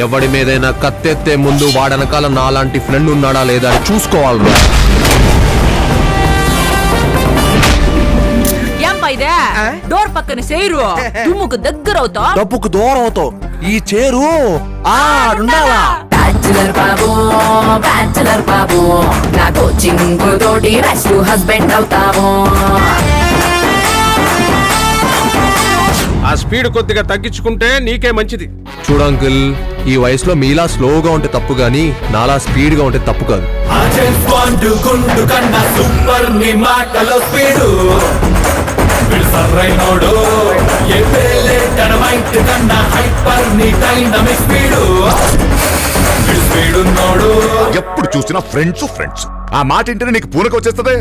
ఎవడి మీదైనా కత్తెత్తే ముందు వాడనకాల నాలాంటి ఫ్రెండ్ ఉన్నాడా లేదా అని చూసుకోవాలి. డోర్ పక్కన చేరు దుమ్ముకు దగ్గర అవుతావు, డబ్బుకు దూరం అవుతావు. ఈ చేరు ఆడుండాలా? బ్యాచులర్ బాబు బ్యాచులర్ బాబు నా కోచింగ్ తోటి రెస్క్యూ హస్బెండ్ అవుతాము. ఆ స్పీడ్ కొద్దిగా తగ్గించుకుంటే నీకే మంచిది. చూడు అంకుల్, ఈ వయసులో మీలా స్లోగా ఉంటే తప్పు గానీ నాలా స్పీడ్ గా ఉంటే తప్పు కాదు. సూపర్ నీ మాటలో స్పీడు సర్రైనోడు కన్నా హైపర్ నీ డైనమిక్ స్పీడు స్పీడ్ ఉన్నోడు. ఎప్పుడు చూసినా ఫ్రెండ్స్ ఫ్రెండ్స్ ఆ మాట ఇంటనే నీకు పూనక వచ్చేస్తుంది.